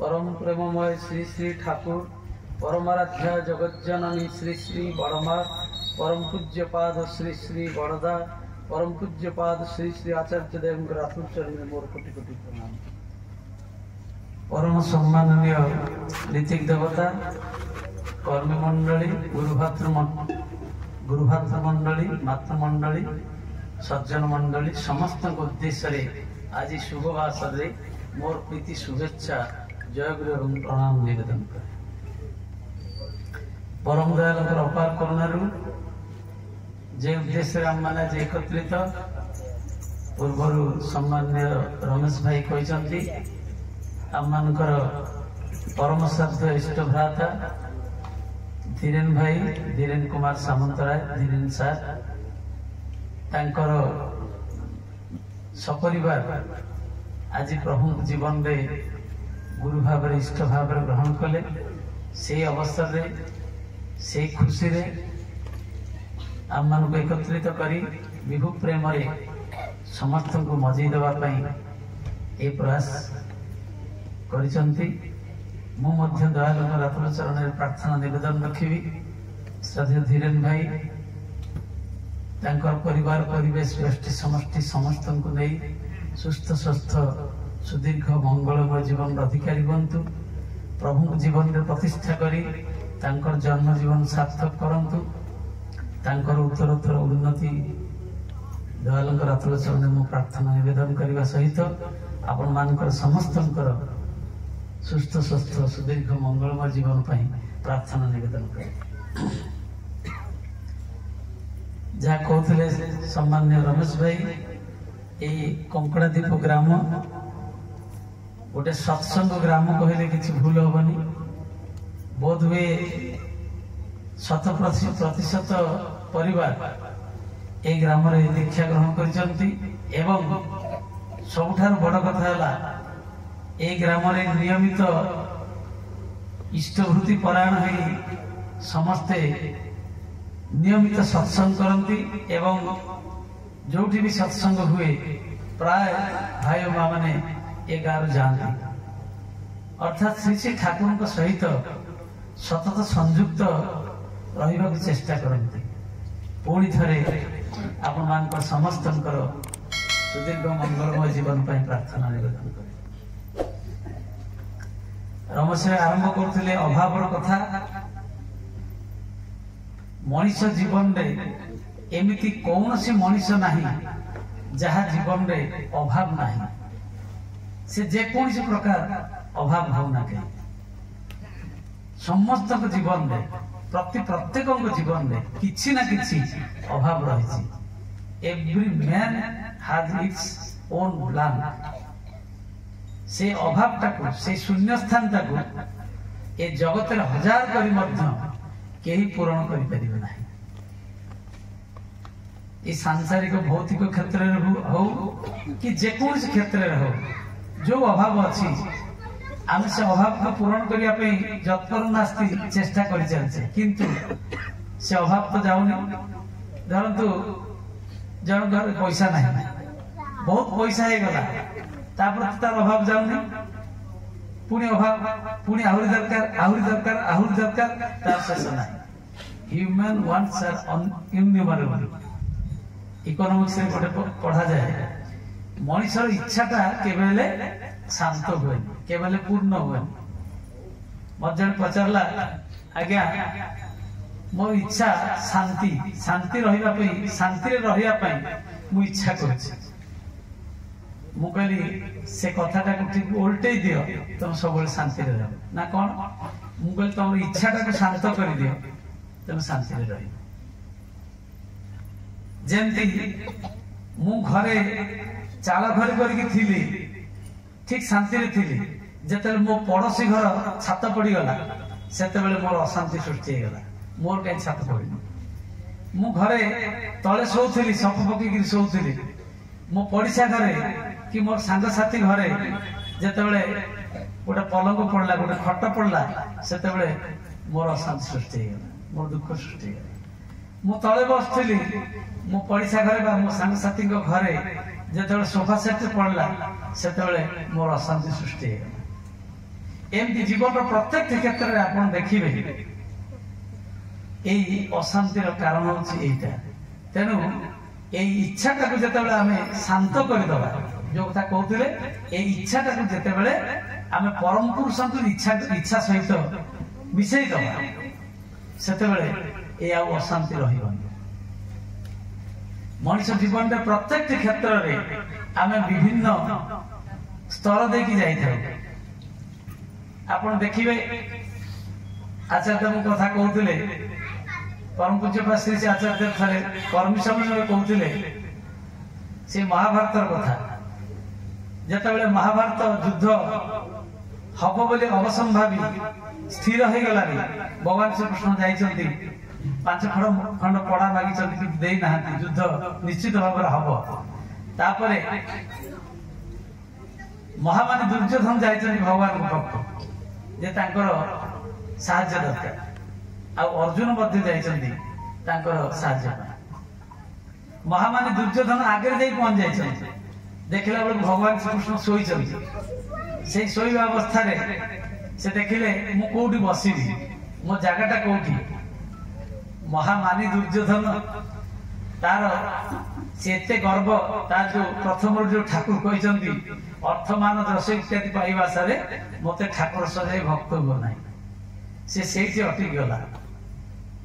परम प्रेममय श्री श्री ठाकुर परमाराध्या जगज्जननी श्री श्री बड़मा परम पूज्य पाद श्री श्री बड़दा परम पूज्य पाद श्री श्री आचार्य देव रातुल चरण में मोर कोटि कोटि प्रणाम। परम सम्माननीय ऋतिक देवता कर्मी मंडली गुरुभातृ मंडली मातृमंडली सज्जन मंडली समस्त उद्देश्य आज शुभभाषा मोर प्रीति शुभेच्छा जय गुरु एवं प्रणाम निवेदन करे। परम दयाल अपार करुणारू जे उद्देश्य आम मैंने एकत्रित पूर्वर सम्मान्य रमेश भाई कहते आम मानकर परम श्रद्धा इष्ट भ्राता धीरेन भाई धीरेन कुमार सामंतराय धीरेन सार तांकर सपरिवार आज प्रभु जीवन में गुरु भाव इष्ट भाव ग्रहण कले से अवसर से खुशी रे आम मान एकत्रित करी विभु प्रेम समस्त को मजई देवाई प्रयास करिसंती। दयाल रातुल चरण प्रार्थना निवेदन रखी श्रद्धेय धीरेन भाई तांकर परिवार परिवेश व्यष्टि समष्टि समस्त को नहीं सुस्थ स्वस्थ सुदीर्घ मंगलमय जीवन अधिकारी बनतु प्रभु जीवन में प्रतिष्ठा करी तांकर जन्म जीवन सार्थक करंतु तांकर उत्तरोत्तर उन्नति दयाल रातुल चरण में प्रार्थना निवेदन करने सहित आपण मानकर समस्त सुस्थ स्वस्थ सुदीर्घ मंगलमय जीवन पाई प्रार्थना निवेदन करे। जहाँ कहते सम्मान्य रमेश भाई यही कंकड़ादीप ग्राम गोटे सत्संग ग्राम कहले किसी भूल हेनी बोध हुए 100% परिवार ए ग्राम दीक्षा ग्रहण कर सबुठार बड़ कथा ए ग्राम नियमित इष्टभूति परायण हो समस्ते नियमित सत्संग करती एवं जोठी भी सत्संग हुए प्राय भाई माँ मैंने ए गाँव जाती अर्थात श्री श्री ठाकुर सहित सतत संयुक्त रहा चेष्टा करती। पुणी थे आपण मान समस्त सुदीर्घ मंगलमय जीवन पर प्रार्थना निवेदन करे। रमेश आरंभ करते अभाव कथा मनीष जीवन रे एमिति कौन सी मनीष नहीं जहाँ जीवन रे अभाव नहीं से जेकोसी प्रकार अभाव भावना के समस्त जीवन रे प्रत्येक जीवन रे किछि ना किछि अभाव रही। Every man has its own blank से अभाव टाकू से शून्य स्थान टाकू ए जगत हजार करी मध्य केही पूरण करि परिबे नाही। ये सांसारिक भौतिक क्षेत्र हो कि जेकोसी क्षेत्र हो जो अभाव अच्छी आम से अभाव को पूरण करने जत्पर नास्ती चेष्टा कर चलते किंतु से अभाव तो जाऊनी। धरतु जन घर पैसा नहीं बहुत पैसा हो गला तार अभाव जाऊनी पुणी अभाव पुणी आहरी दरकार आहरी दरकार तार शेष ना। Human wants are innumerable economics रे गोटे पढ़ा जाए मनीषर इच्छाटा केबेले शांत हुए केबेले पूर्ण हुए। मत जन पचारला आज्ञा मो इच्छा शांति शांति रहिबा पई शांति रे रहिबा पई मु इच्छा करछि मु कहली से कथाटा को ठीक उल्टे दियो तुम सब शांति रे रह ना कौन मु कहली तुम इच्छाटा को शांत कर दियो तुम शांति रे रह। जेमती मु घरे चाल घर करी ठीक शांति रे थी जेते मो पड़ोसी घर छात पड़गला से मोर अशांति सृष्टि होगा मोर कहीं छात पड़ी मु घरे तले शोली सप पकईकि शोली मो पड़िशा घरे कि मोर सांगसाथी घरे जेते गोटे पलंग पड़ला गोटे खट पड़ला से मोर अशांति सृष्टि होगा मोर दुख सृष्टि होगा। मु तले बसली मो पड़िशा घरे मो सांगसाथी घरे जेते सोफा सेट पड़ला से मोर अशांति सृष्टि होगा। एमती जीवन प्रत्येक क्षेत्र में आप देखिए यही अशांतिर कारण होता तेणु यही इच्छाटा को जिते आम शांत करदे जो कथा कहते यही इच्छाटा को जिते आम परम पुरुष इच्छा सहित मिसेद से अशांति रही मनुष्य जीवन में प्रत्येक क्षेत्र में आम विभिन्न स्तर देखी जाए आप देखिए आचार्य कथा कहते परम पूज्य श्री श्री आचार्य थे कर्मी सम्मेलन कहते से महाभारत कथा जिते महाभारत युद्ध हम बोली अवसंभावी स्थिर हो गला भगवान श्रीकृष्ण जाइए 5 खंड पड़ा मागी देना युद्ध निश्चित भाव हम तापरे महामानी दुर्योधन जाइए भगवान पाख जे साहाय्य दरकार अर्जुन साहाय्य महामानी दुर्योधन आगे जा पहुंच जाए देखला बेलू भगवान श्रीकृष्ण शोई से शोवा अवस्था से देखिले मु कोठी बसबी मो जगटा कोठी महामानी दुर्योधन तार से गर्व तार जो प्रथम जो ठाकुर कहते अर्थमान दश इत्यादि परिभाषा मत ठाकुर सजाई भक्त हुआ ना से अटकी गला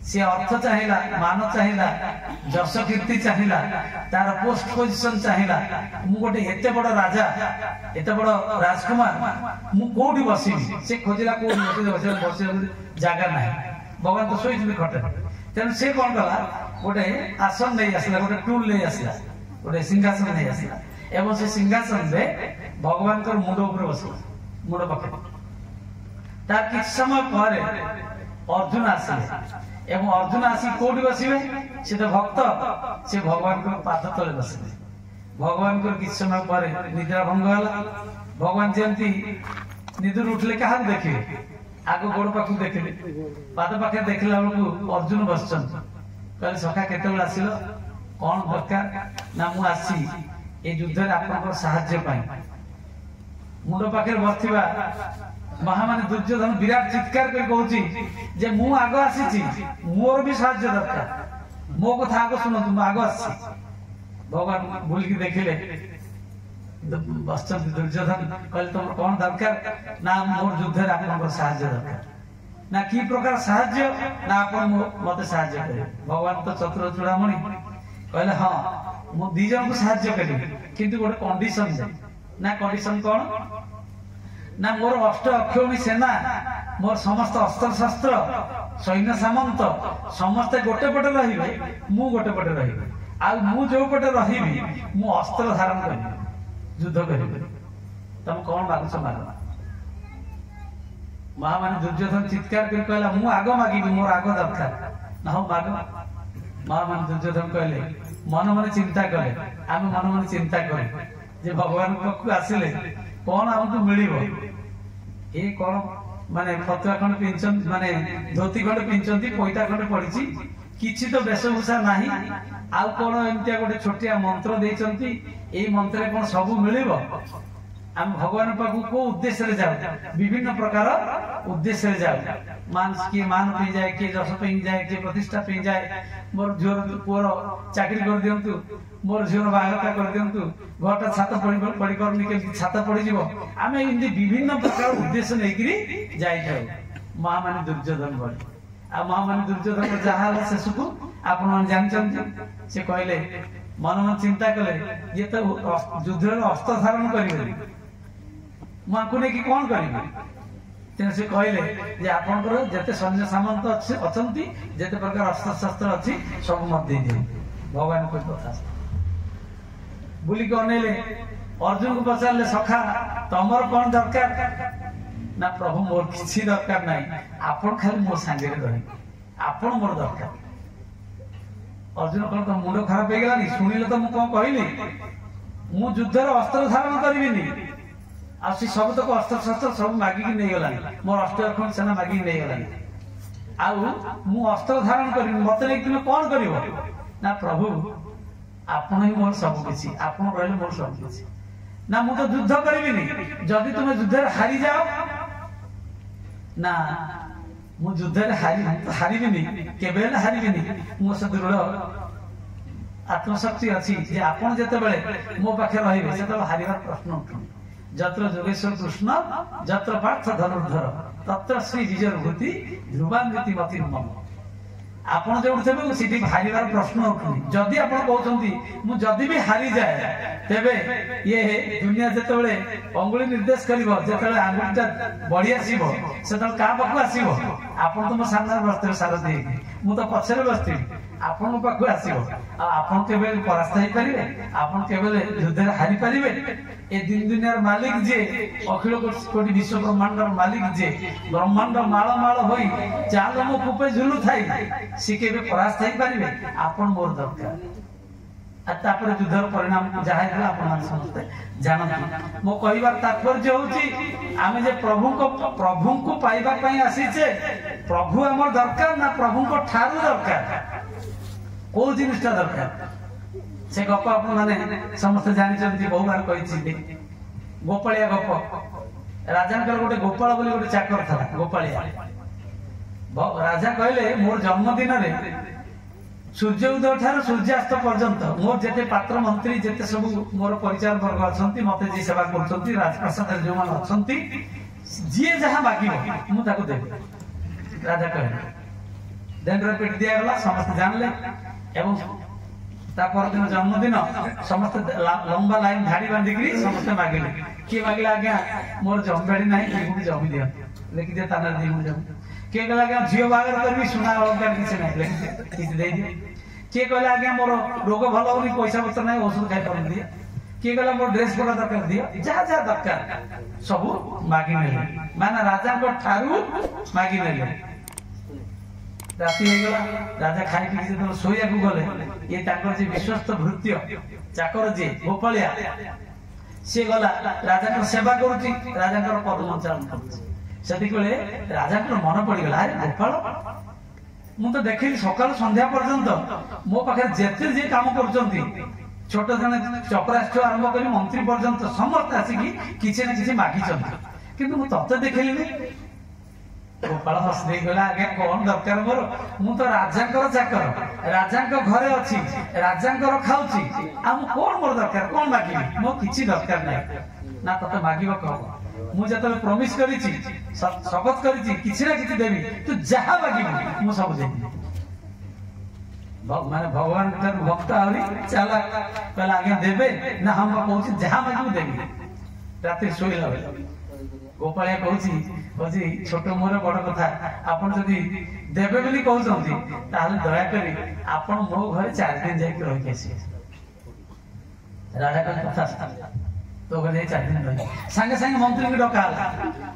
सी अर्थ चाहिला मान चाहिला जश कीर्ति चाहिला तार पोस्ट पोजिशन चाहिला मु गोटे एते बड़ राजा एते बड़ राजकुमार मु कोठी बसबी से खोजिला कोठी बस जगह ना भगवान तो शोई खटे तेणु से कौन कला गोटे आसन नहीं आसला गोटे टूल नहीं आसला गोटे सिंहासन नहीं आसला एवं से सिंहासन में भगवान मुंड उपर बसला मुंड पाखे तार किछ समय पर अर्जुन आसिले एवं अर्जुन आसी कोठी बसबे से तो भक्त से भगवान को पाद तले बसले भगवान को किछ समय पर निद्रा भंग होला भगवान जयंती निदुर उठले क्या देखिए आग गोड़ पाख देखिले पाद पाखे देखला बेलू अर्जुन बसचन कहले सखा केते आसिल कौन दरकार ना मु आसी ए युद्ध रे आपनकर सहाय्य पाई मुंड पाखे बसथिबा महामानी दुर्योधन विराट चित्कार कर कहूची जे मु आग आसी मोर भी सहाय्य दरकार मो कथा आग सुन तुम आग आसी भगवान बुलिकी देखिले बसचंद दुर्योधन कहले तुम कौन दरकार ना मोर युद्ध रे आपनकर सहाय्य दरकार ना की प्रकार सहाय्य ना आपन मते सहाय्य करे भगवान तो चतुर चूड़ामणि कहले हां मु दी जन को सहाय्य करी किंतु गोटे कंडीशन ना कंडीशन कौन ना मोर अष्ट अक्षौणी सेना मोर समस्त अस्त्र शस्त्र सैन्य सामंत समस्ते गोटे पटे रहिबे मु गोटे पटे रहिबे आ मु जो पटे रहिबी मु अस्त्र धारण करी युद्ध करी तुम कौन मागुछ माग महामानी दुर्योधन चित्कार कर कहला मु आग मागिबी मोर आग दरकार ना हो माग महामानी दुर्योधन कहले मन मन चिंता करे आम मन मन चिंता करे जे भगवान पाखु आसिले कौन हमको मिलिबो ए कौन माने फतुआ खंड पिंचन माने धोती खंड पिंचंती पैटा खंड पड़िची किछि तो वेशभूषा नाही आउ कौन एमतिया गोटे छोटिया मंत्र देचंती ए मंत्र कौन सब मिलिबो हम भगवान पाखु को उद्देश्य रे जाऊ विभिन्न प्रकार उद्देश्य रे जाऊ मान पे जाए के जस पे जाए के प्रतिष्ठा पे जाए मोर झोर पुअर चाकरी कर दियंतु मोर झोर बागता कर दियंतु घरटा छात पड़ी करनी के छात पड़ी जीवो आमे इन्दी विभिन्न प्रकार उद्देश्य लेकरी जाई जाऊ महामानी दुर्योधन बड़ी आ महामानी दुर्योधन जहां से सुकु आपण मन जानचन से कहले मन मन चिंता कले ये तो युद्ध रे अस्त्र धारण करिवे माकु ने की कोन करिवे तेन से कहले जे आपनकर जते सैन्य सामंत अछंती जते प्रकार अस्त्र शस्त्र अछि सब मत दे दे भगवान को कथा बुली को नेले अर्जुन को पचारले सखा तमर कोन दरकार ना प्रभु मोर किछि दरकार नाही आपन खाली मोर संगे रही आपन मोर दरकार अर्जुन कोन तो मुंड खराब हे गेलानी सुनिले तो मु कोन कहली मु युद्ध रे अस्त्र धारण करबिनी आ सब तक अस्त्र शस्त्र सब मागिकी नहीं गलानी मोर अष्ट अखंड सेना मागिकी नहीं गलानी आउ मु अस्त्र धारण करी मत नहीं तुम कौन करिवो ना प्रभु आपण ही मोर सब किछि आपण रहले मोर सब किछि ना मु तो युद्ध करबिनी जदि तुम युद्ध रे हारि जाओ ना मु युद्ध हारिबिनी केबे हारिबिनी मो से दृढ़ आत्मशक्ति अच्छी जे आपण जेतेबेले मो पाखे रहिबे सेतेबेले हारिबार प्रश्न उठुनी जत्र जोगेश्वर कृष्ण जत्र पार्थ धनुर्धर तत्र श्री विजयभूति ध्रुवान्विति मति मम आपण जो थे सीधी हारिबार प्रश्न उठुनी जदि आपण कहउछंती मु जदि भी हारि जाए तेबे ये दुनिया जेतेबेले अंगुली निर्देश करिवो जेतेबेले आंगुलीटा बढ़ी आसीबो सेतेबेले का पाखु आसीबो आपण तो मो सामने बसते सारथी मु तो पछरे बसती आपण पाखु आसीबो आपण केबे परास्त होई परिबे आपण केबे युद्ध हारि परिबे ए दिन दुनियार मालिक जे अखिल कोटि विश्व ब्रह्मांड मालिक जे ब्रह्मांड माळ माळ होई चाल मो कुपे झुलु थाई से केबे परास्त होई परिबे आपण मोर दरकार तापर युद्धर परिणाम जहाँ आप समझते जानते मो कहबार तात्पर्य होची आमे जे प्रभु को पाइबा पई आसीचे प्रभु हमर दरकार ना प्रभु को ठारू दरकार को जिनिसटा दरकार से गप आप माने समस्त जानि बहु बार कहि गोपालिया गप राजा गोटे गोपाल बोली गोटे चाकर था गोपालिया राजा कहले मोर जन्मदिन रे सूर्य उदय ठार सूर्यास्त पर्यंत मोर जेते पात्र मंत्री जेते सब मोर परिचार वर्ग अछंती मते जे सेवा करछंती राजप्रसाद रे जो मान अछंती जे जहां मागिबो मु ताको देबे राजा कहले दंड पेट दिया गला समस्त जानले एवं ता पर दिन जन्मदिन समस्त लंबा लाइन धाड़ी बांधी करी समस्त मागिले के मागिला आज्ञा मोर जमबाड़ी नाही एगुडी जमी दिया लेखि दे ताना दी मु जम के कहला आज्ञा झियो बागर करबी सुना अलंकार किछ नाही लेखि किछ दे दे के कहला आज्ञा मोर रोग भलो होनी पैसा पत्र नाही औषध खाइ पर दिया के कहला मोर ड्रेस पड़ा दरकार दिया जा जा दरकार सब मागी नेले माने राजा को ठारू मागी नेले राति हो गला राजा खाइ पी जे सोया को गले ये ताकर जे विश्वस्त भृत्य चाकर जे गोपालिया से गला राजा को सेवा करूची राजा को पद्म चारण करूची सेति कोले राजा को मन पड़ी गला अरे गोपाल मु तो देखि सकाळ संध्या पर्यंत मो पाखे जेते जे काम करचंती छोट जने चपराष्ट्र आरंभ करी मंत्री पर्यंत समस्त आसी किछि न किछि मागी चंती किंतु मु तते देखिली गोपाल हस दे गला आगे कोन दरकार मोर मु तो राजांकर चाकर राजांक घरे अछि राजांकर खाउची आ मु कोन मोर दरकार कोन मागी मो किछि दरकार नै ना तते मागीबो कह मु जतले प्रॉमिस करिछि शपथ करिछि किछि ना किछि देबी तू जहा मागीबो मु सब देबी माने भगवान के भक्त आउरी चला पहला आगे देबे ना हम कहूछि जहा मागीबो देबी राते सोइला गोपालिया कहूछि छोट मोर बड़ कथा आपण जदि देबे बोली कहउछंती ताले दया करी आपण मो घर 4 दिन जाई रहि केसी राजा का कथा तो गले 4 दिन रहि संगे संगे मंत्री के डकाला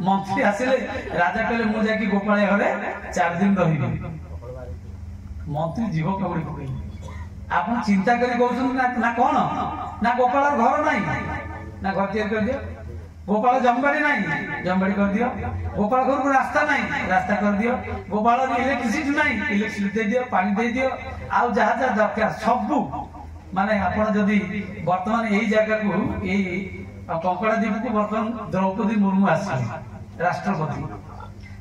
मंत्री आसिले राजा कहले मु जाकी गोपालिया घरे 4 दिन रहिबी मंत्री जीव केवडी कोइ आपण चिंता करी कहउछन ना कोन ना गोपाल घर नाही ना घर तैयार कर दियो गोपाल जमबाड़ी नहीं जमबाड़ी कर दियो गोपाल घर को रास्ता नहीं रास्ता कर दियो गोपाल इलेक्ट्रिसिटी नहीं इलेक्ट्रिसिटी दे दियो पानी दे दियो आ जहा जहा दरकार सब माने आपण जदी वर्तमान एही जगह को एही कंकड़ा द्वीप को वर्तमान द्रौपदी मुर्मू आसी राष्ट्रपति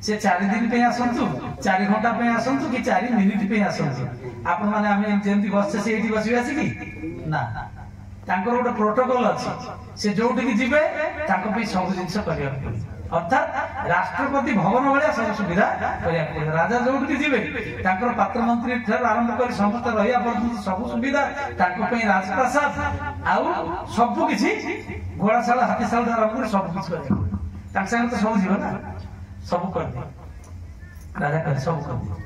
से 4 दिन पे आसंतु 4 घंटा पे आसंतु कि 4 मिनिट पे आसंतु आपण माने आमे जेंति बससे से एठी बसि आसी कि ना तांकर गोटे प्रोटोकॉल अछि से जोठी की जिबे तांको पे सब जिंस करिया अर्थात राष्ट्रपति भवन वाला सब सुविधा करिया राजा जोठी की जिबे तांकर पात्र मंत्री ठर आरंभ कर समस्त रहिया पर्यंत सब सुविधा तांको पे राजप्रसाद आउ सब किछि घोड़ाशाला हाथीशाला आरंभ कर सब किछि करिया तांक संग तो सब जीव ना सब कर दे राजा कर सब कर दे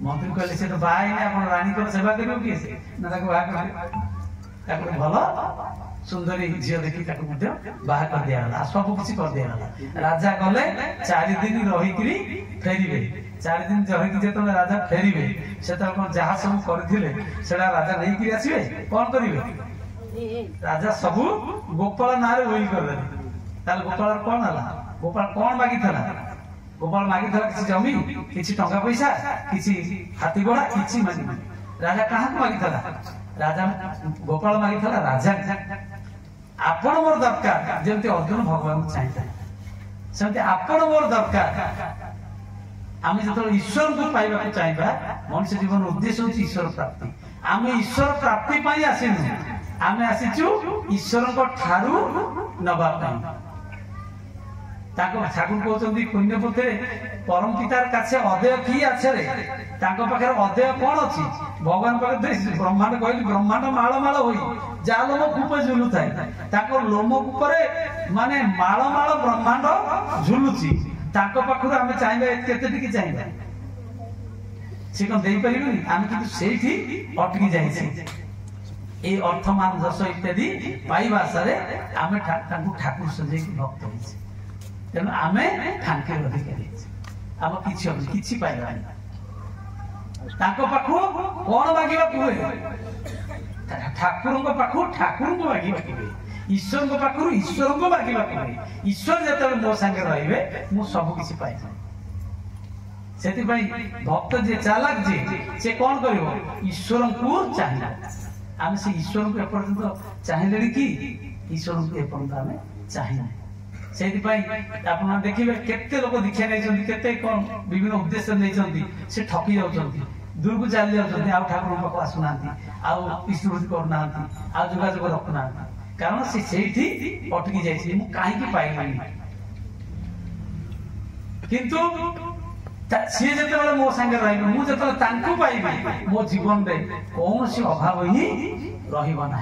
मंत्री कहले से तो बाई ने अपन रानी को सेवा करियो कि ना ताको बाहा कर ताको भलो सुंदरी झियो देखि ताको मध्य बाहा कर दिया हला सब किछि कर दिया हला राजा गले 4 दिन रहि करी फेरिबे 4 दिन रहि कि जेतो राजा फेरिबे सेता कोन जहा सब करथिले सेडा राजा नै कि आसीबे कोन करिवे राजा सब गोपाल नारे होई कर दे ताल गोपाल कोन हला गोपाल कोन मागी थला गोपाल मागी थला किछि जमी किछि टंका पैसा किछि हाथी घोड़ा किछि मागी राजा कहां को मागी थला राजा गोपाल मागी थला राजा आपण मोर दरकार जेंति अर्जुन भगवान चाहिए सेंति आपण मोर दरकार आम जो ईश्वर को पाइबा चाहिए मनुष्य जीवन उद्देश्य हूँ ईश्वर प्राप्ति आम ईश्वर प्राप्ति आसीनु आम आसीचु ईश्वर ठारू नबा ठाकुर कहते पुण्यपुत्रे परम पितार काছে अदय कि आछे पाखे अदय कौन अच्छी भगवान पाखे ब्रह्मांड कहली ब्रह्मांड माल माल हो जहाँ लोम कूप झुलू थाए लोम कूपर माने माल माल ब्रह्मांड झुलुची पाखु आम चाहिए केते चाहिए सी कौन दे पारे आम कि अटकी जाए अर्थमान जस इत्यादि पाइबा आशारे आम ठाकुर सजे भक्त हो तेणु आम फांके अधिकारी आम कि पाइबा पाखु कौन मांगा हुए ठाकुर पाखु ठाकुर को मांगा हुए ईश्वर पाखु ईश्वर को मांगा हुए ईश्वर जो मो सांगे रे मु सब किसी पाई से भक्त जे चालाक जे कौन कर ईश्वर को चाहिए आम से ईश्वर को एपर्यंत चाहिए कि ईश्वर को एपर्यंत आम चाहिए से देखिए केते लोक दीक्षा नहीं केते कौन विभिन्न उद्देश्य नहीं से ठकी जाऊँगी दूर को चली जाऊँ आउ ठाकुर पाक आसुना आस्तुति करना जोगाजोग रखुना कारण से अटकी जाए कहीं पाइलानी किंतु सी जो मो सांगे मुझे पाइबी मो जीवन में कौन सी अभाव ही रहा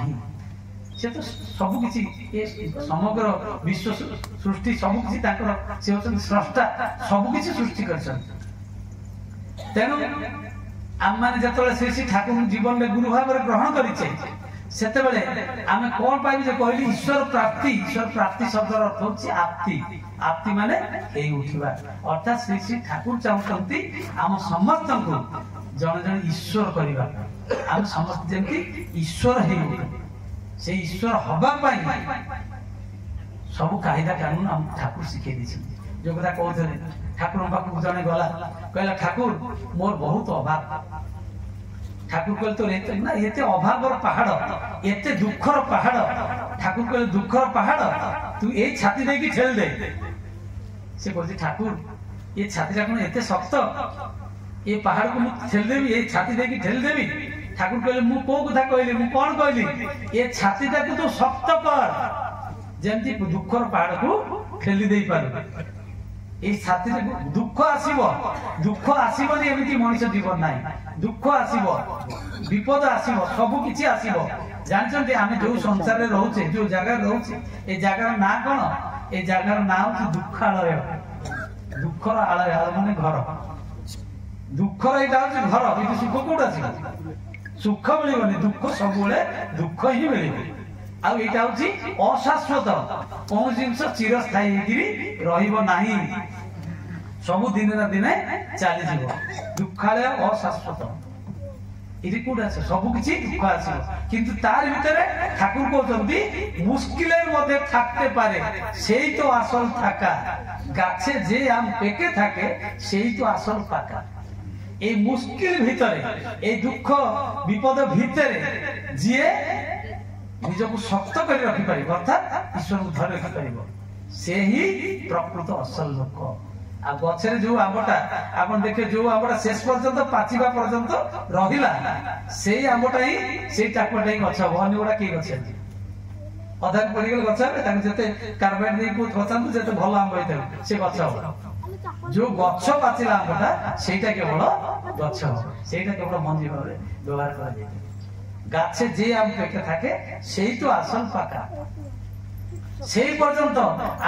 से तो सबकि समग्र विश्व सृष्टि सबकि से होती स्रष्टा सबकि सृष्टि कर तेणु आम मैंने जो श्री ठाकुर जीवन में गुरु भाव ग्रहण करें आम कौन पाइबे कहली ईश्वर प्राप्ति शब्द अर्थ हूँ आप्ति आप्ति माने उठा अर्थात श्री श्री ठाकुर चाहते आम समस्त को जड़े जड़े ईश्वर करवा आम समस्त जमी ईश्वर से ईश्वर हवा सब कायदा कानून आम ठाकुर शिखे जो कथा कहते ठाकुर पाखक जड़े गला कहला ठाकुर मोर बहुत अभाव ठाकुर कहले तो ना ये अभाव पहाड़ एते दुखर पहाड़ ठाकुर कहले दुखर पहाड़ तू ये छाती दे की ठेल दे से कहते ठाकुर ये छाती कौन एते शक्त ये पहाड़ को ठेल देवी ये छाती दे की ठेल देवी ठाकुर कहले मु को कथा कहली मु कौन कहली ये छाती को तो शक्त कर जमती दुखर पहाड़ को ठेली दे पार छाती दुख आसबनी एमती मनुष्य जीवन ना दुख आसब विपद आसब सबकि आसब जानते आम जो संसार रोचे जो जगह रोचे ए जगार ना कौन ए जगार ना हूँ दुखालय दुखर आलय माने घर दुखर यहाँ हूँ घर ये सुख कौट आस सुख मिलबनी दुख सब दुख ही मिले आईटा हूँ अशाश्वत कौन जिनस चिरस्थायी रहा सब दिन ना दिने चली दुखालय अशाश्वत ये कौट आस सबकि दुख आस किंतु तार भीतर ठाकुर कहते मुश्किल थकते पारे से तो आसल थाका गाছে जे आम पेके থাকে সেই তো আসল পাকা এই মুশকিল ভিতরে এই দুঃখ বিপদ ভিতরে যে নিজকে শক্ত করে রাখি পারিব অর্থাৎ ईश्वर को धर रखी पारिब से ही प्रकृत असल लोक आ गछरे जो आंबटा आपण देखे जो आंबटा शेष पर्यंत पाचिबा पर्यंत रहिला सेही आंबटा ही सेही टाकुटा ही गछ भनी गुडा के गछ अधा पड़ी गल गछ जते कार्बाइड दे को गछांतु जते भल आंब होइते से गछ जो गछ पाचिला आंबटा सेटा केवल गछ सेटा केवल मंजी भाबे व्यवहार करा जाय गाছে যে आम पेके থাকে সেই তো আসল পাকা সেই পর্যন্ত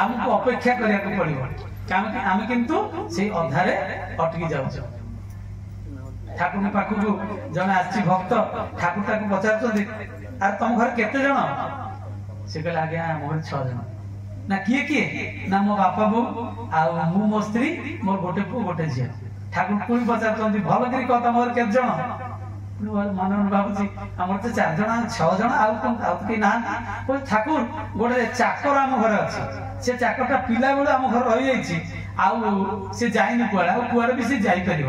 আমକୁ অপেক্ষা করিয়া পড়িব আমি কিন্তু সেই অধারে অটকি যাউছো ठाकुर पाखक जने आछि भक्त ठाकुर ताको पचारछथि आर तुम घर केते जण से कहले आज्ञा मोर 6 जण ना किए किए ना मो बापा बो आ मु मो स्त्री मोर गोटे पु गोटे झिया ठाकुर पुणी पचारछथि भल करी कहता मोर केते जण मन भावी आम तो 4 जण 6 जण आउे ना ठाकुर गोटे चाकर आम घर अच्छे से चाकरटा पिला बेलू आम घर रही से जाइनि कुआड़े भी सी जापर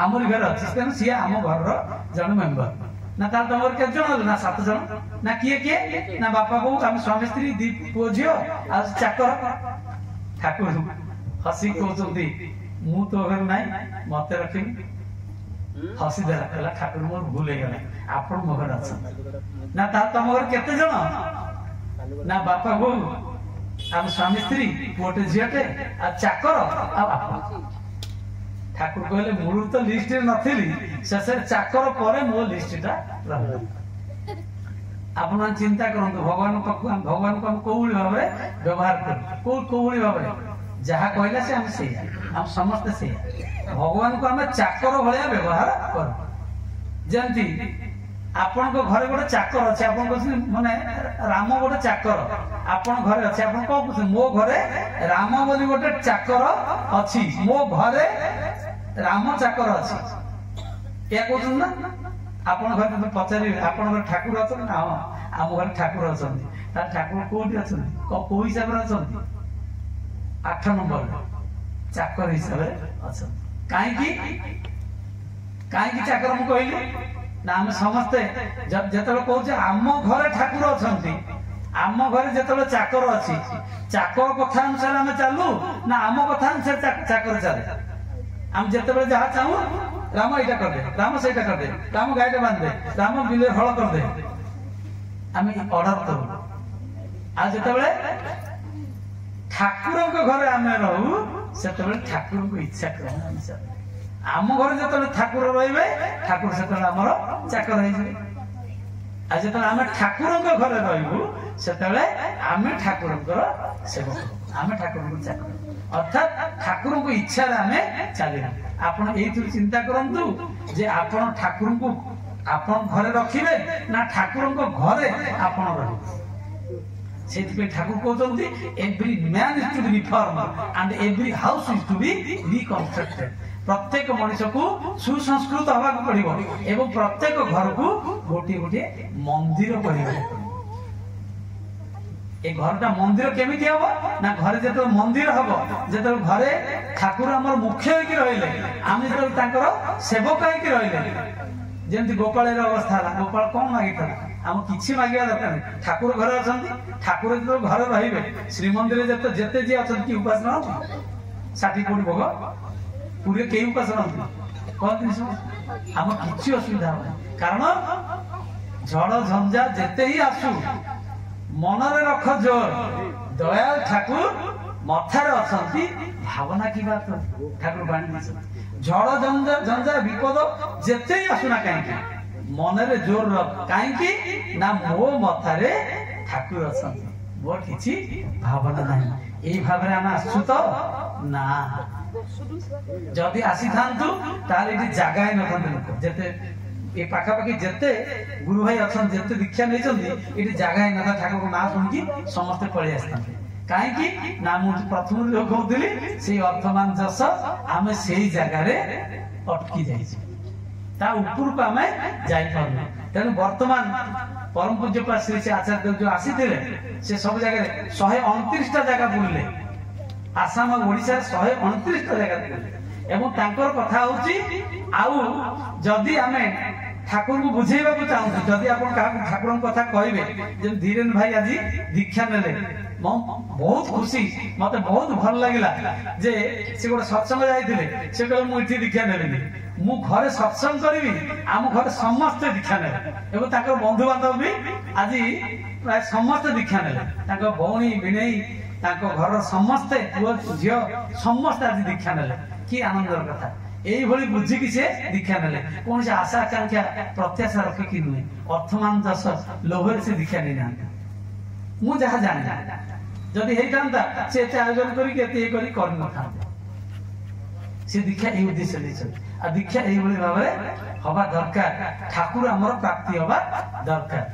आमर घर अच्छे तेणु सी आम घर जन मेम्बर ना तुम के जन ना 7 जण ना किए किए ना बापा बो आम स्वामी स्त्री दी पुओ झील आ चाकर ठाकुर हसी कहते मु तो घर ना मत रख हसी देला कहला ठाकुर मोर भूल गला आपण मो घर अच्छा ना तुम घर केते जन ना बापा बो आम स्वामी स्त्री पुटे झीटे आ चाकर ठाकुर कहले मूल तो लिस्ट नथिली शेष चाकर पर मो लिस्टा आपण चिंता करंतु भगवान को हम कोउली भाबे व्यवहार कर कोउली भाबे जहा कहला से हम से हम समस्त से भगवान को हम चाकर भलिया व्यवहार कर जंती आपण को घरे गोटे चाकर अछि आपण को माने राम गोटे चाकर आपण घरे अछि आपण को मो घरे राम बोली गोटे चाकर अछि मो घरे राम चाकर अछि क्या कहउछन ना आपण घर तो पचारि आपण घर ठाकुर अछन ना हम घर ठाकुर अछन ता ठाकुर कोठी अछन को हिसाब रे अछन 8 नंबर चाकर हिसाब रे अछन काहे की चाकर हम कहली ना हम समस्ते जतले कहूचे आम घरे ठाकुर अछंती आम घरे जतले चाकर अछि चाकर कथा अनुसार हम चालू ना आम कथा अनुसार चाकर चले हम जतले जहा चाहू राम एटा कर दे राम सेटा कर दे राम गायटा बांध दे राम बिले हळ कर दे हम ऑर्डर करू आ जतले ठाकुर को घरे हम रहू सेतले ठाकुर को इच्छा करना हम चले आम घर जो ठाकुर रे ठाकुर से आमर चाकर आज जो आम ठाकुर घरे रू से आम ठाकुर सेवक आम ठाकुर चाकर अर्थात ठाकुर को इच्छा आम चल आप चिंता करूँ जे आपण ठाकुर को आपण घरे रखिबे ना ठाकुर घरे आपण से ठाकुर कहते every man is to be reform and every house is to be reconstructed प्रत्येक मनुष्य को सुसंस्कृत हवा पड़ो एवं प्रत्येक घर को गोटे गोटे मंदिर पड़े घरटा मंदिर केमी हम ना घरे जो मंदिर हम जो घरे ठाकुर आम मुख्य रही आम जो सेवक रही जमी गोपाल अवस्था है गोपाल कौन मागी आम कि मांगा दरकार ठाकुर घरे अच्छा ठाकुर जो घरे रे श्रीमंदिर जिते जी अच्छा कि उपासना 60 कोटी भोग पूरे कई उपासना कहते आम कि असुविधा कारण झड़ झंझा जिते ही आसू मनरे रख जोर दयाल ठाकुर मथार अच्छा भावना की बात ठाकुर बाणी झड़ झंझा विपद जिते ही आसुना कहीं मनरे जोर रख कहीं ना मो मथारे ठाकुर अच्छा मोर किसी भावना ना यही भाव आम आसु तो ना जदि आसी था जगह ही लोक जिते ये पाखापाखि जिते गुरु भाई अच्छा जिते दीक्षा नहीं जगह ही ना ठाकुर ना शुणिकी समस्ते पलि आसता कहीं ना मुझे प्रथम जो कहती से अर्थमान जस आम से जगार अटकी जाइए आम जापर तेणु बर्तमान परम पूज्य श्री श्री आचार्य जो आसी से सब जगह 129टा जगह बुलले आसाम और ओडिशा 129टा जगह एवं तांकर कथा होची आउ जदि आमे ठाकुर को बुझेबा को चाहू जदि आपण ठाकुर कथा कहबे जे धीरेन भाई आज दीक्षा नेले बहुत खुशी मते बहुत भल लागिला जे से गोटे सत्संग जाइथिले से कहले मु इठी दीक्षा नेली मु घरे सत्संग करबी आम घरे समस्त दीक्षा नेले एवं ताकर बंधु बांधव भी आज प्राय समस्त दीक्षा नेले ताकर भौणी भिणई ताको घर समस्ते पुओ झियो समस्त आज दीक्षा नेले कि आनंदर कथा यही भली बुझी कि से दीक्षा नेले कौन से आशा आकांक्षा प्रत्याशा रखी कि नुहे अर्थमान दस लोभर से दीक्षा नहीं ना मु जहा जाने जदि हे थांता से एते आयोजन करी के एते करी कर न थांते से दीक्षा ए उद्देश्य ले आ दीक्षा एही भली भाबरे हवा दरकार ठाकुर हमर प्राप्ति हवा दरकार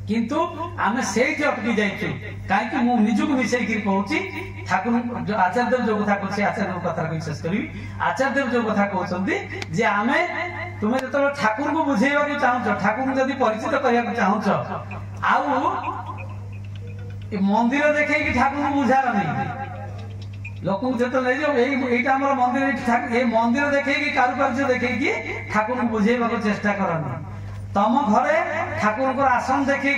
किंतु आमे सेठी अटकी जाइछु काहे कि मु निजुक मिसै कि कहूची ठाकुर जो आचार्य देव जो कथा कहछि आचार्य देव कथा विशेष करी आचार्य देव जो कथा कहउछन्ती जे आमे तुमे जतो ठाकुर को बुझेबा को चाहौ ठाकुर को जदी परिचित करिया को चाहौ आउ ए मंदिर देखे कि ठाकुर को बुझार नहीं लोक जतो ले जाओ एटा हमर मंदिर ए मंदिर देखे कि कारुकार्य देखे कि ठाकुर को बुझेबा को चेष्टा करनी तम घरे ठाकुर को आसन देखे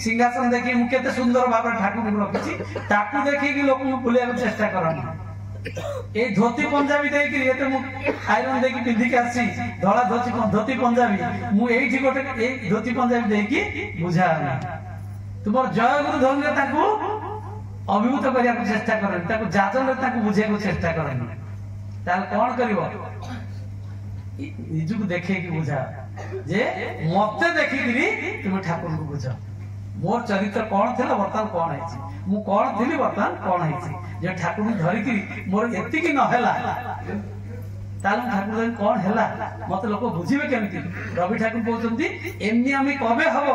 सिंहासन देखे मुझे सुंदर भाव ठाकुर को रखी ताकू देखे लोक बुलिया चेष्टा करनी এই ধୋତି ପଞ୍ଜାବୀ ଦେଇକି ଏତେ ମୁଁ ଆଇରନ୍ ଦେଇକି ପିନ୍ଧିକି ଆସିଛି ଧଳା ଧୋତି ପଞ୍ଜାବୀ ମୁଁ ଏଇଠି ଗୋଟେ ଏଇ ଧୋତି ପଞ୍ଜାବୀ ଦେଇକି ବୁଝାଉନି ତୁମର ଜୟଗୁରୁ ଧର୍ମରେ ତାକୁ ଅଭିଭୂତ କରିବାକୁ ଚେଷ୍ଟା କରେନି ତାକୁ ଯାଜନରେ ତାକୁ ବୁଝେଇବାକୁ ଚେଷ୍ଟା କରେନି ତାହେଲେ କଣ କରିବ ନିଜକୁ ଦେଖେଇକି ବୁଝା ଯେ ମତେ ଦେଖିକିରି ତୁମେ ଠାକୁରଙ୍କୁ ବୁଝ ମୋର ଚରିତ୍ର କଣ ଥିଲା ବର୍ତ୍ତମାନ କଣ ହେଇଛି ମୁଁ କଣ ଥିଲି ବର୍ତ୍ତମାନ କଣ ହେଇଛି ଯେ ଠାକୁରଙ୍କୁ ଧରିକିରି ମୋର ଏତିକି ନହେଲା ତାହେଲେ ଠାକୁର କଣ ହେଲା ମତେ ଲୋକ ବୁଝିବେ କେମିତି ରବି ଠାକୁର କହୁଛନ୍ତି ଏମନି ଆମେ କବେ ହବ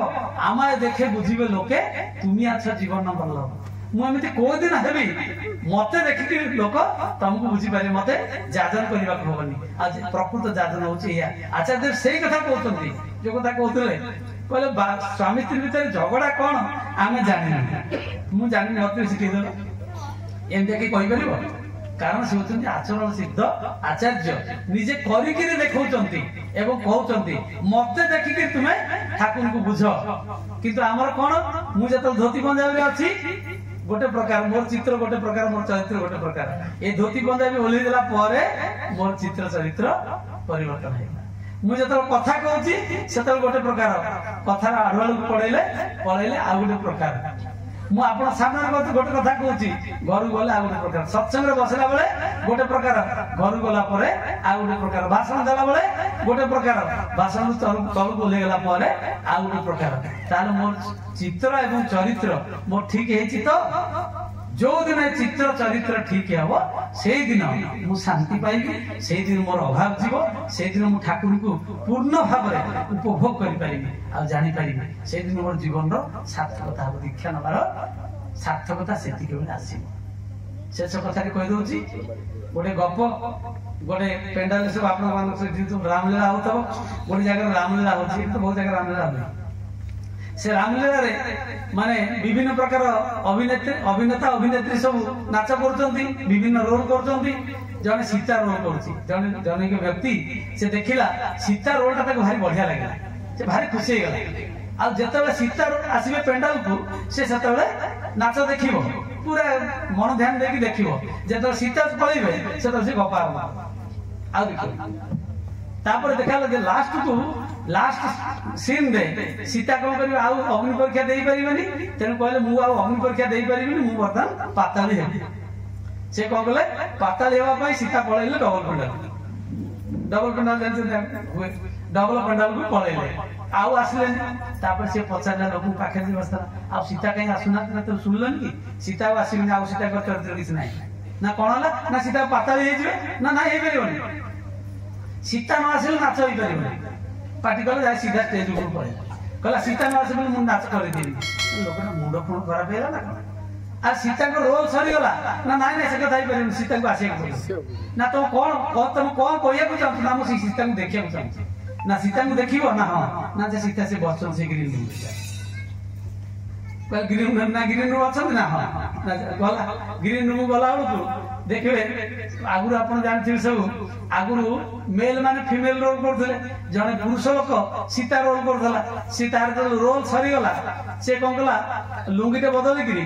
আমায় ଦେଖେ ବୁଝିବେ ଲୋକେ ତୁମି ଆଛ ଜୀବନ ଭଲ ମୁଁ ଏମିତି କୋଉଦିନ ହେବି ମତେ ଦେଖିକି ଲୋକ ତମକୁ ବୁଝିପାରିବେ ମତେ ଯାଜନ କରିବାକୁ ହବନି ଆଜି ପ୍ରକୃତ ଯାଜନ ହଉଛି ଏଇଆ ଆଚାର୍ଯ୍ୟ ସେଇ କଥା କହୁଛନ୍ତି ଯୋଉ କଥା କହୁଥିଲେ କହିଲେ ସ୍ୱାମୀ ସ୍ତ୍ରୀ ଭିତରେ ଝଗଡା କଣ ଆମେ ଜାଣିନୁ ମୁଁ ଜାଣିନି ମତେ ଶିଖେଇଦେଲ ଏମିତି କି କହିପାରିବ କାରଣ ସେ ହଉଛନ୍ତି ଆଚରଣ ସିଦ୍ଧ ଆଚାର୍ଯ୍ୟ ନିଜେ କରିକିରି ଦେଖାଉଛନ୍ତି ଏବଂ କହୁଛନ୍ତି ମତେ ଦେଖିକି ତୁମେ ଠାକୁରଙ୍କୁ ବୁଝ କିନ୍ତୁ ଆମର କଣ ମୁଁ ଯେତେବେଳେ ଧୋତି ପଞ୍ଜାବୀରେ ଅଛି ଗୋଟେ ପ୍ରକାର ମୋର ଚିତ୍ର ଗୋଟେ ପ୍ରକାର ମୋର ଚରିତ୍ର ଗୋଟେ ପ୍ରକାର ଏ ଧୋତି ପଞ୍ଜାବୀ ଓହ୍ଲେଇ ଦେଲା ପରେ ମୋର ଚିତ୍ର ଚରିତ୍ର ପରିବର୍ତ୍ତନ ହେଇଗଲା ମୁଁ ଯେତେବେଳେ କଥା କହୁଛି ସେତେବେଳେ ଗୋଟେ ପ୍ରକାର କଥାର ଆଢୁଆଳକୁ ପଳେଇଲେ ଆଉ ଗୋଟେ ପ୍ରକାର ମୁଁ ଆପଣ ସାମ୍ନାରେ ଗୋଟେ କଥା କହୁଛି ଘରକୁ ଗଲେ ଆଉ ଗୋଟେ ପ୍ରକାର ସତ୍ସଙ୍ଗରେ ବସିଲା ବେଳେ ଗୋଟେ ପ୍ରକାର ଘରକୁ ଗଲା ପରେ ଆଉ ଗୋଟେ ପ୍ରକାର ଭାଷଣ ଦେଲା ବେଳେ ଗୋଟେ ପ୍ରକାର ଭାଷଣ ତଳକୁ ଓହ୍ଲେଇଗଲା ପରେ ଆଉ ଗୋଟେ ପ୍ରକାର ତାହେଲେ ମୋର ଚିତ୍ର ଏବଂ ଚରିତ୍ର ମୋର ଠିକ ହେଇଛି ତ ଯୋଉ ଦିନ ଚିତ୍ର ଚରିତ୍ର ଠିକ ହବ ସେଇଦିନ ମୁଁ ଶାନ୍ତି ପାଇବି ସେଇଦିନ ମୋର ଅଭାବ ଯିବ ସେଇଦିନ ମୁଁ ଠାକୁରଙ୍କୁ ପୂର୍ଣ୍ଣ ଭାବରେ ଉପଭୋଗ କରିପାରିବି ଆଉ ଜାଣିପାରିବି ସେଇଦିନ ମୋର ଜୀବନର ସାର୍ଥକତା ହବ ଦୀକ୍ଷା ନେବାର ସାର୍ଥକତା ସେତିକି ବେଳେ ଆସିବ ଶେଷ କଥାରେ କହିଦଉଛି ଗୋଟେ ଗପ ଗୋଟେ ପେଣ୍ଡାଲ ସବୁ ଆପଣମାନଙ୍କ ରାମଲୀଳା ହଉଥିବ ଗୋଟେ ଜାଗାରେ ରାମଲୀଳା ହଉଛି ତ ବହୁତ ଜାଗାରେ ରାମଲୀଳା ହୁଏ ସେ ରାମଲୀଳାରେ ମାନେ ବିଭିନ୍ନ ପ୍ରକାର ଅଭିନେତା ଅଭିନେତ୍ରୀ ସବୁ ନାଚ କରୁଛନ୍ତି ବିଭିନ୍ନ ରୋଲ କରୁଛନ୍ତି ଜଣେ ସୀତା ରୋଲ କରୁଛି ଜଣେ ବ୍ୟକ୍ତି ସେ ଦେଖିଲା ସୀତା ରୋଲଟା ତାକୁ ଭାରି ବଢିଆ ଲାଗିଲା ସେ ଭାରି ଖୁସି ହେଇଗଲା ଆଉ ଯେତେବେଳେ ସୀତା ଆସିବେ ପେଣ୍ଡାଲକୁ ସେ ସେତେବେଳେ ନାଚ ଦେଖିବ ପୁରା ମନ ଧ୍ୟାନ ଦେଇକି ଦେଖିବ ଯେତେବେଳେ ସୀତା ପଳେଇବେ ସେତେବେଳେ ସେ ଗପ ଆରମ୍ଭ ଆଉ ଦେଖିବ ତାପରେ ଦେଖାଗଲା ଯେ ଲାଷ୍ଟ ସିନ୍ ରେ ସୀତା କଣ କରିବେ ଆଉ ଅଗ୍ନି ପରୀକ୍ଷା ଦେଇପାରିବେନି ତେଣୁ କହିଲେ ମୁଁ ଆଉ ଅଗ୍ନି ପରୀକ୍ଷା ଦେଇପାରିବିନି ମୁଁ ବର୍ତ୍ତମାନ ପାତାଳି ହେବି ସେ କଣ କଲେ ପାତାଳି ହେବା ପାଇଁ ସୀତା ପଳେଇଲେ ଡବଲ ପେଣ୍ଡାଲ ଜାଣିଛନ୍ତି ଡବଲ ପେଣ୍ଡାଲକୁ ପଳେଇଲେ ଆଉ ଆସିଲେନି ତାପରେ ସେ ପଚାରିଲା ଲୋକଙ୍କୁ ପାଖରେ ବସିଥିଲା ଆଉ ସୀତା କାହିଁ ଆସୁନାହାନ୍ତି ନା ତ ଶୁଣିଲନି କି ସୀତା ଆଉ ଆସିବେନି ଆଉ ସୀତାଙ୍କ ଚରିତ୍ର କିଛି ନାହିଁ ନା କଣ ହେଲା ନା ସୀତା ପାତାଳି ହେଇଯିବେ ନା ନାଇଁ ହେଇପାରିବନି ସୀତା ନ ଆସିଲେ ନାଚ ହେଇପାରିବନି ପାଟି କଲେ ଯାଇ ସିଧା ଷ୍ଟେଜ ଉପରୁ ପଳେଇଲା କହିଲା ସୀତା ନ ଆସିଲେ ମୁଁ ନାଚ କରିଦେବି ଲୋକଟା ମୁଣ୍ଡ ଫୁଣ୍ଡ ଖରାପ ହେଇଗଲା ନା କଣ ଆଉ ସୀତାଙ୍କ ରୋଲ ସରିଗଲା ନା ନାଇଁ ନାଇଁ ସେ କଥା ହେଇପାରିବନି ସୀତାଙ୍କୁ ଆସିବାକୁ ପଡିବ ନା ତମେ କଣ କହିବାକୁ ଚାହୁଁଛ ନା ମୁଁ ସେ ସୀତାଙ୍କୁ ଦେଖିବାକୁ ଚାହୁଁଛି ନା ସୀତାଙ୍କୁ ଦେଖିବ ନା ହଁ ନା ଯେ ସୀତା ସେ ବସୁଛନ୍ତି ସେ ଗ୍ରୀନ ରୁମ୍ ଗ୍ରୀନ ରୁମ୍ ଅଛନ୍ତି ନା ହଁ ଗଲା ଗ୍ରୀନ ରୁମ୍ ଗଲା ବେଳକୁ ଦେଖିବେ ଆଗରୁ ଆପଣ ଜାଣିଥିବେ ସବୁ ଆଗରୁ ମେଲ ମାନେ ଫିମେଲ ରୋଲ କରୁଥିଲେ ଜଣେ ପୁରୁଷ ଲୋକ ସୀତା ରୋଲ କରୁଥିଲା ସେ ତାର ରୋଲ ସରିଗଲା ସେ କଣ କଲା ଲୁଙ୍ଗିଟେ ବଦଳିକିରି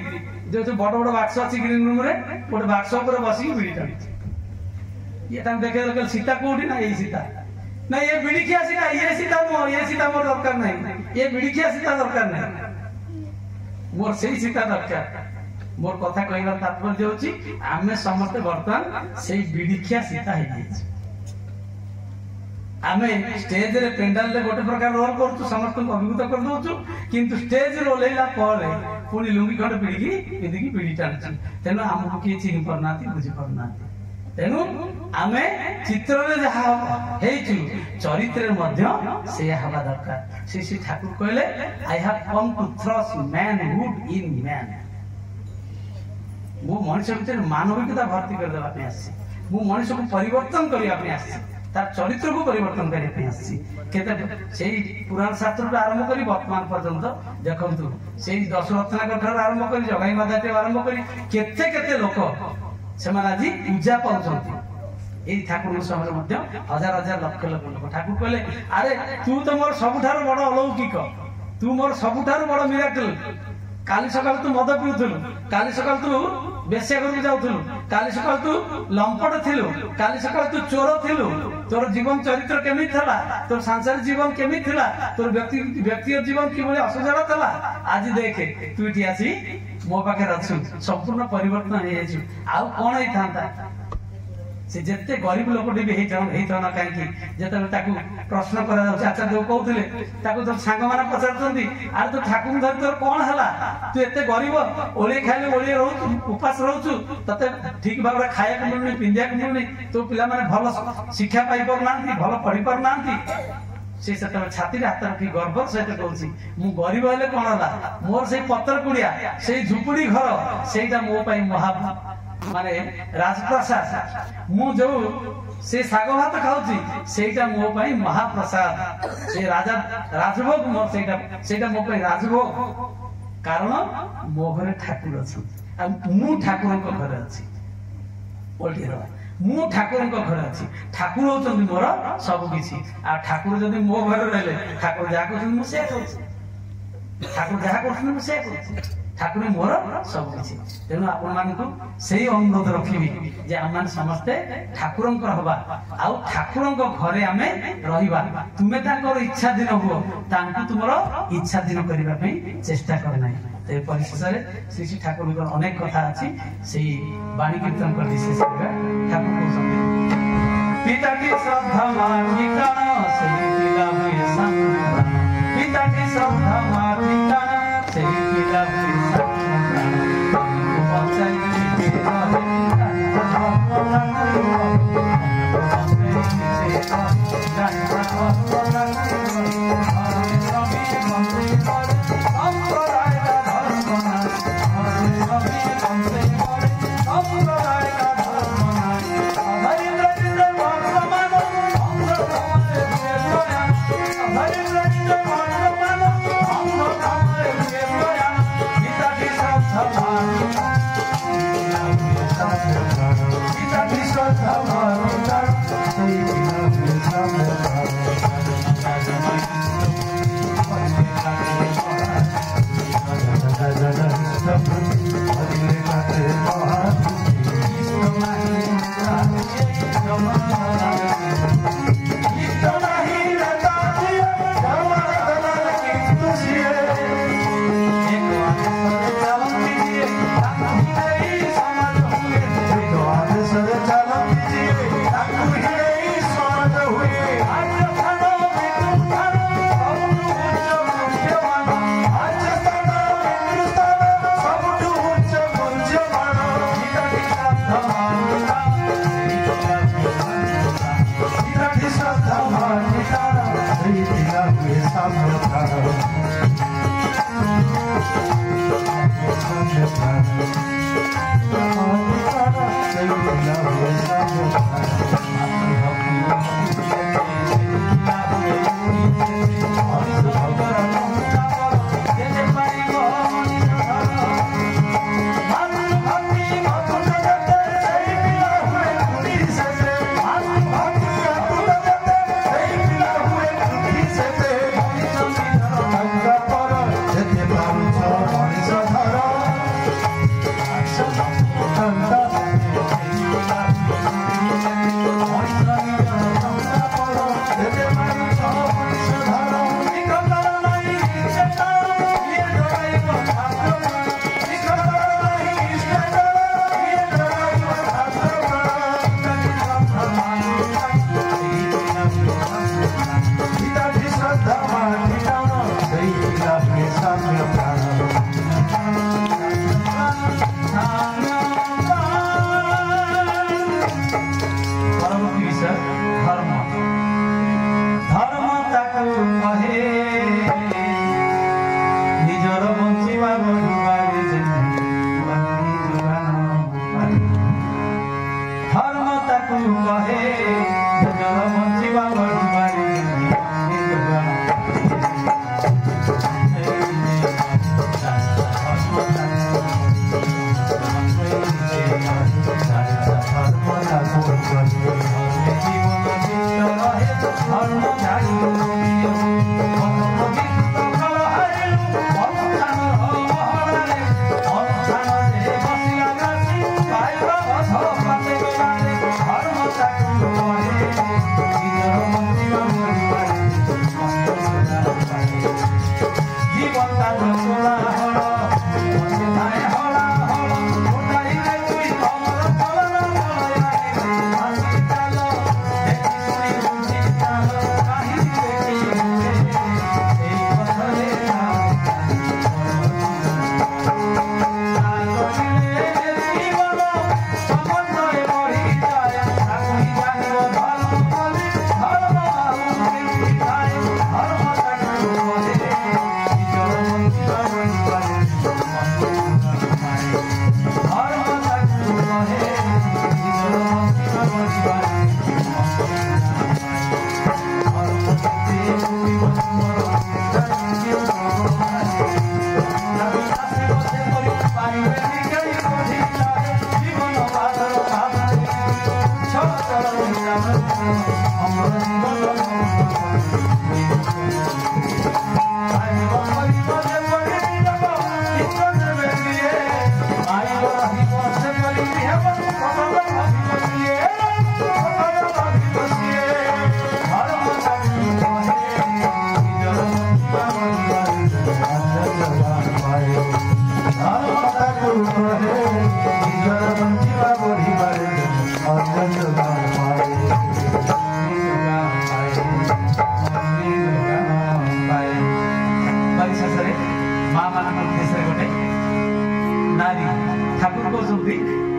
ଯୋଉ ବଡ ବଡ ବାକ୍ସ ଅଛି ଗ୍ରୀନ ରୁମ୍ ରେ ଗୋଟେ ବାକ୍ସ ଉପରେ ବସିକି ବିଡି ଟାଣିଛି ଇଏ ତାଙ୍କୁ ଦେଖେଇ ସୀତା କୋଉଠି ନା ଏଇ ସୀତା ନା ये बिड़िखिया सीता ये सीता मोर दरकार नहीं ये बिड़िखिया सीता दरकार नहीं मोर से सीता दरकार मोर कथा कहला तात्पर्य होची आमे समस्त वर्तमान से बिड़िखिया सीता है आमे स्टेज रे पेंडाल रे गोटे प्रकार रोल करछु समस्त को अभिभूत कर दोछु किंतु स्टेज रोलेला परे पुनी लुंगी खंड पिड़िकी एदिकी पिड़ी टाणछु तेनो हमकु के चिन्ह परनाती बुझी परनाती तेणु आमे चित्र रे जहा हेचु चरित्र मध्य से हवा दरकार श्री ठाकुर कहले I have come to thrust manhood in man मु मनुष्य भीतर मानविकता भर्ती कर देबा पे आसी मु मनुष्य को परिवर्तन करिया पे आसी तार चरित्र को परिवर्तन करिया पे आसी केते सेही पुराण शास्त्र रे आरंभ करी वर्तमान पर्यंत देखंतु सेही दश रत्नाकर ठार आरंभ करी जगाई मादाते आरंभ करी केते केते लोक ସେମାନେ ଆଜି ପୂଜା ପାଉଛନ୍ତି ଏଇ ଠାକୁରଙ୍କ ସମୟରେ ମଧ୍ୟ ହଜାର ହଜାର ଲକ୍ଷ ଲକ୍ଷ ଲୋକ ଠାକୁର କହିଲେ ଆରେ ତୁ ତ ମୋର ସବୁଠାରୁ ବଡ ଅଲୌକିକ ତୁ ମୋର ସବୁଠାରୁ ବଡ ମିରାକଲ କାଲି ସକାଳେ ତୁ ମଦ ପିଉଥିଲୁ କାଲି ସକାଳେ ତୁ बेश्या घर जाऊलु काली सकाल तू लंपट थिलु काली सकाल तू चोर थिलु तोर जीवन चरित्र केमी थला तोर सांसारिक जीवन केमी थला तोर व्यक्तिगत जीवन किभଳି असजड़ा थला आज देखे तू इठी आसी मो पाखे रछु संपूर्ण परिवर्तन हे जायछु आ कोन हे थांता से जत्ते गरीब लोकटी भी हेइथौ ना काहे जते ताकू प्रश्न करा जाउ अच्छा जो कहउथिले ताकू तो सांग माने पचारतंदी आ तो ठाकुर धर तोर कोन हला तू एते गरीब ओले खाइले ओले रहू उपास रहू तते ठीक भाबरे खाया के मिलनी पिंदिया के मिलनी तो पिला माने भलो शिक्षा पाई पर नांती भलो पढ़ी पर नांती से सत छाती हाथ रखी गर्व सहित कहूँ मु गरीब हेले कौन है मोर से पत्थर कुड़िया से झुपुड़ी घर सेटा मो पाई महा माने राजप्रसाद मु जो से साग भात खाऊची सेटा मो पाई महाप्रसाद से राजा राजभोग मो सेटा मो पाई राजभोग कारण मो घरे ठाकुर अछि आ मु ठाकुर को घर अछि ओल्टी रो मु ठाकुर को घर अछि ठाकुर होचंदी मोर सब किछि आ ठाकुर जदी मो घर रहले ठाकुर जा को मु से कहूँ ठाकुर जा को मु से कहूँ ठाकुर मोर सब किछि तेनु आपण मान को सेही अनुरोध रखिबी जे आमान समस्ते ठाकुरंकर हबा आउ ठाकुरंक घरे आमे रहिबा तुमे तांकर इच्छा दिन हो तांकु तुमरो इच्छा दिन करिबा पई चेष्टा कर नै ते परिशेषरे श्री श्री ठाकुर को अनेक कथा अछि सेही वाणी कीर्तन कर विशेष ठाकुर को संगे पिता की श्रद्धा मार्गी काना सेही पिला हुए संग पिता की श्रद्धा मार्गी काना सेही पिला हुए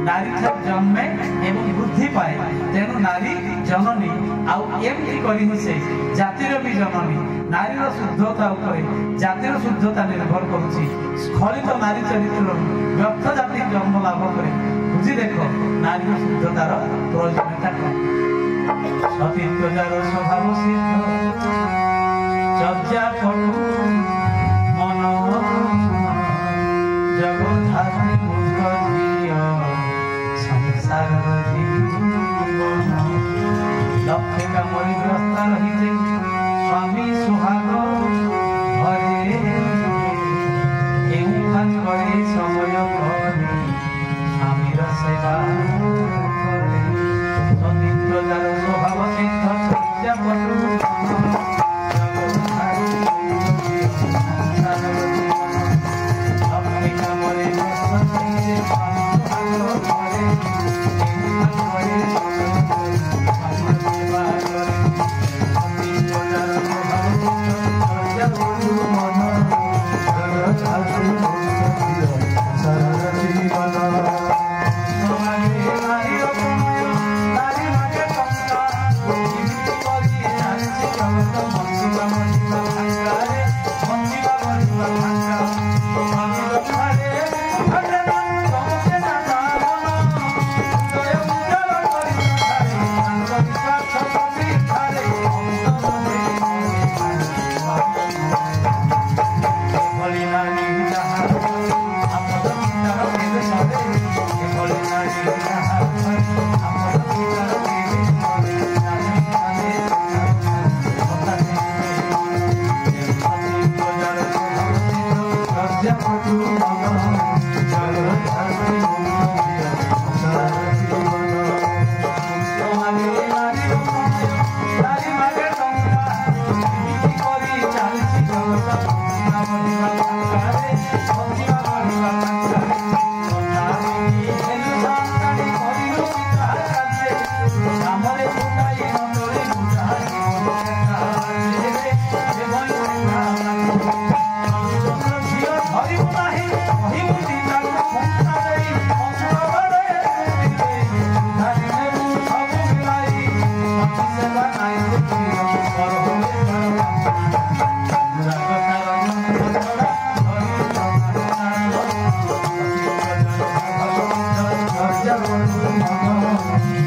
नारी जन्मे एवं बुद्धि पाए तेणु नारी जननी आमती करी से जातिर भी जननी नारी शुद्धता जातिर शुद्धता निर्भर करुच्ची स्खलित नारी चरित्र व्यर्थ जाति जन्म लाभ करे बुझी देख नारी शुद्धतार प्रयोजनीयता सतीत्वजार स्वभाव सिद्ध चर्चा पटु मन जगधात्री लक्ष्य कामरी ग्रस्त रही स्वामी सुहाग घरे करे समय करे स्वामीर सेवा सतीत्वजार स्वभाव सिद्ध चर्चा पटु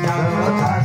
जगत